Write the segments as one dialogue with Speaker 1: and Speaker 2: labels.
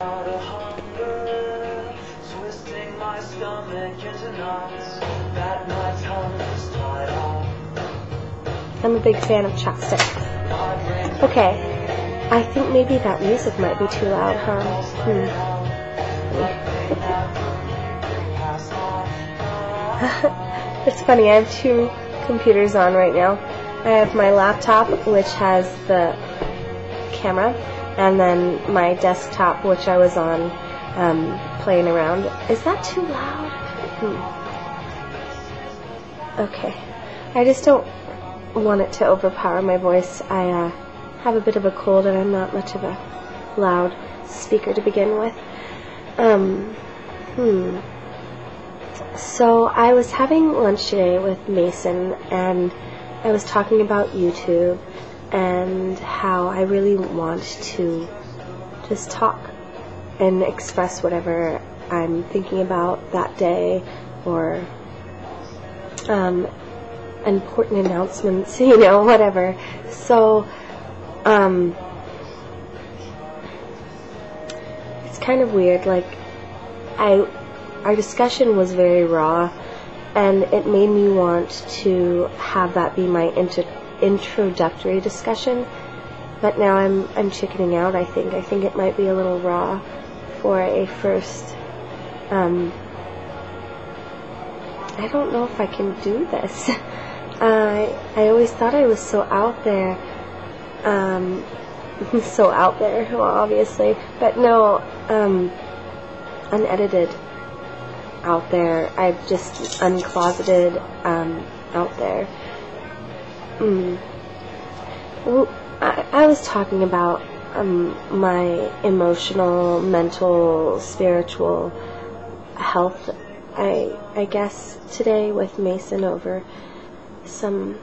Speaker 1: Out of hunger, twisting my stomach into knots that my tongue is tied on.
Speaker 2: I'm a big fan of chopsticks. Okay, I think maybe that music might be too loud, huh? It's funny, I have two computers on right now. I have my laptop, which has the camera, and then my desktop, which I was on playing around. Is that too loud? Okay. I just don't want it to overpower my voice. I have a bit of a cold, and I'm not much of a loud speaker to begin with. So I was having lunch today with Mason, and I was talking about YouTube and how I really want to just talk and express whatever I'm thinking about that day, or important announcements, whatever. So it's kind of weird. Like, our discussion was very raw, and it made me want to have that be my introductory discussion, but now I'm chickening out. I think it might be a little raw for a first. I don't know if I can do this. I always thought I was so out there, well, obviously, but no, unedited out there. I'm just uncloseted out there. Well, I was talking about my emotional, mental, spiritual health, I guess, today with Mason over some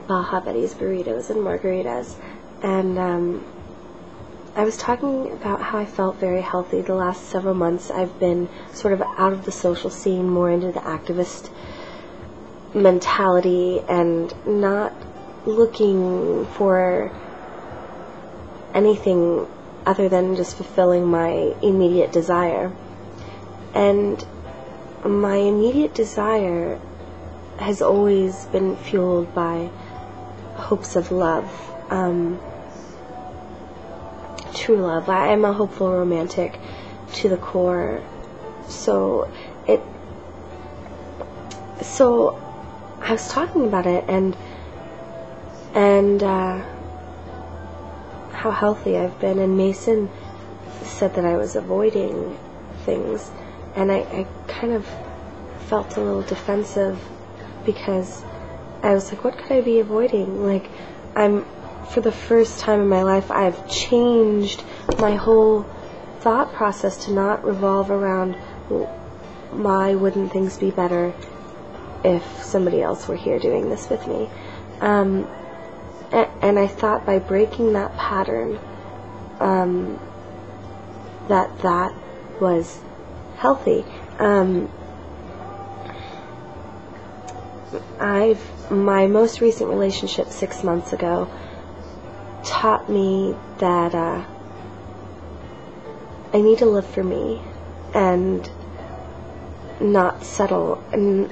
Speaker 2: Baja Betty's burritos and margaritas. And I was talking about how I felt very healthy the last several months. I've been sort of out of the social scene, more into the activist mentality, and not looking for anything other than just fulfilling my immediate desire. And my immediate desire has always been fueled by hopes of love, true love. I'm a hopeful romantic to the core. So I was talking about it and how healthy I've been, and Mason said that I was avoiding things, and I kind of felt a little defensive, because I was like, what could I be avoiding? Like, for the first time in my life, I've changed my whole thought process to not revolve around why wouldn't things be better if somebody else were here doing this with me. And I thought by breaking that pattern, that was healthy. My most recent relationship 6 months ago taught me that I need to live for me and not settle. And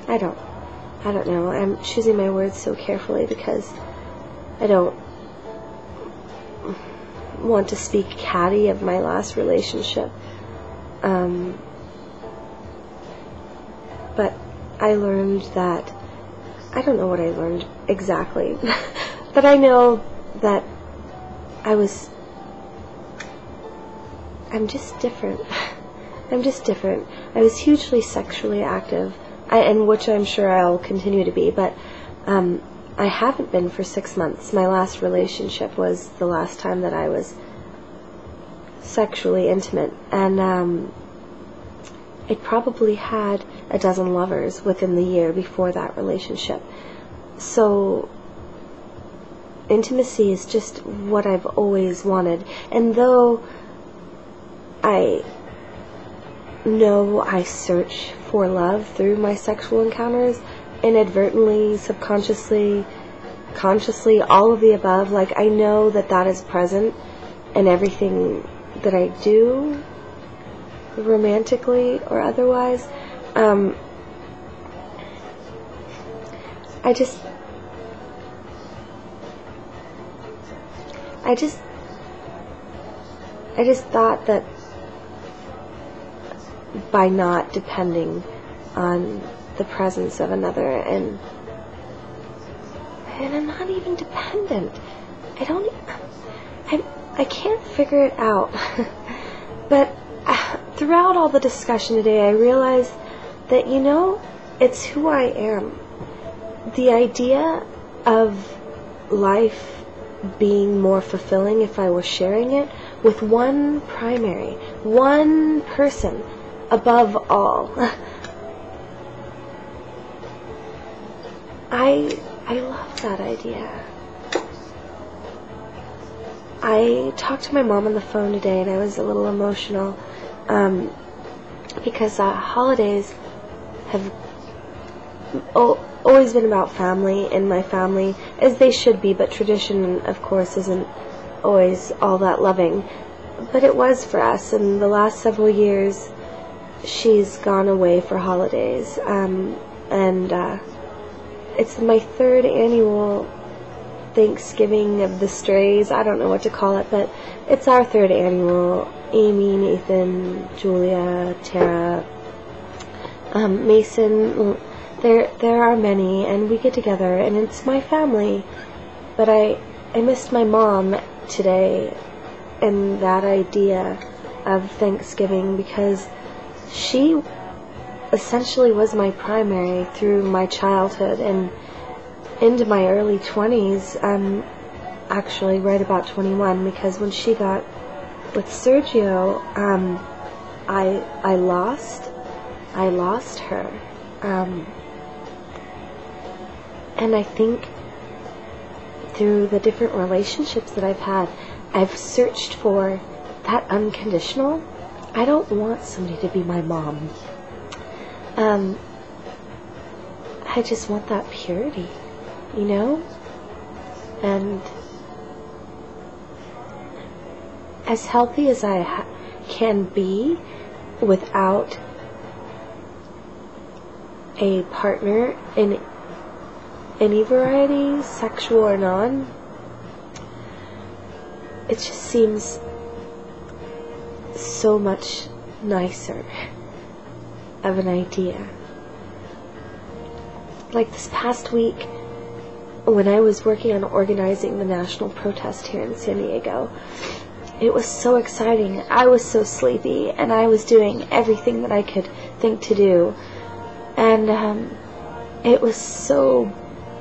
Speaker 2: I don't know. I'm choosing my words so carefully because I don't want to speak catty of my last relationship. But I learned that, I don't know what I learned exactly, but I know that I'm just different. I'm just different. I was hugely sexually active, and which I'm sure I'll continue to be, but I haven't been for 6 months. My last relationship was the last time that I was sexually intimate, and it probably had a dozen lovers within the year before that relationship. So intimacy is just what I've always wanted. And though I know I search for love through my sexual encounters, inadvertently, subconsciously, subconsciously, all of the above. Like, I know that that is present in everything that I do, romantically or otherwise. I just thought that by not depending on the presence of another, and I'm not even dependent. I can't figure it out. But throughout all the discussion today, I realized that, it's who I am. The idea of life being more fulfilling if I was sharing it with one person above all. I love that idea. I talked to my mom on the phone today, and I was a little emotional because holidays have always been about family in my family, as they should be, but tradition, of course, isn't always all that loving. But it was for us, and the last several years she's gone away for holidays, and it's my third annual Thanksgiving of the Strays. I don't know what to call it, but it's our third annual. Amy, Nathan, Julia, Tara, Mason, there are many, and we get together, and it's my family. But I missed my mom today, and that idea of Thanksgiving, because she essentially was my primary through my childhood and into my early 20s. Actually right about 21, because when she got with Sergio, I lost her, and I think through the different relationships that I've had, I've searched for that unconditional. I don't want somebody to be my mom. I just want that purity, and as healthy as I can be without a partner in any variety, sexual or non, it just seems so much nicer of an idea. Like this past week, when I was working on organizing the national protest here in San Diego, it was so exciting. I was so sleepy, and I was doing everything that I could think to do. And it was so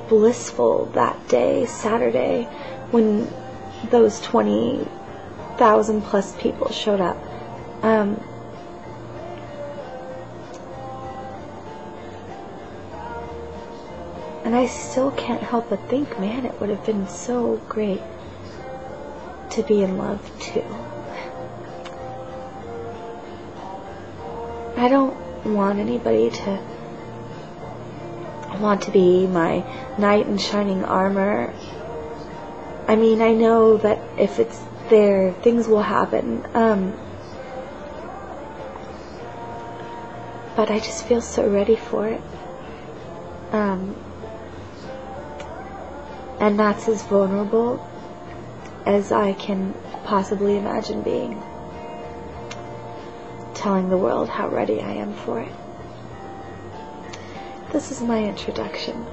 Speaker 2: blissful that day, Saturday, when those 20,000 plus people showed up. And I still can't help but think, man, it would have been so great to be in love too. I don't want anybody to want to be my knight in shining armor. I mean, I know that if it's there, things will happen. But I just feel so ready for it. And that's as vulnerable as I can possibly imagine being. Telling the world how ready I am for it. This is my introduction.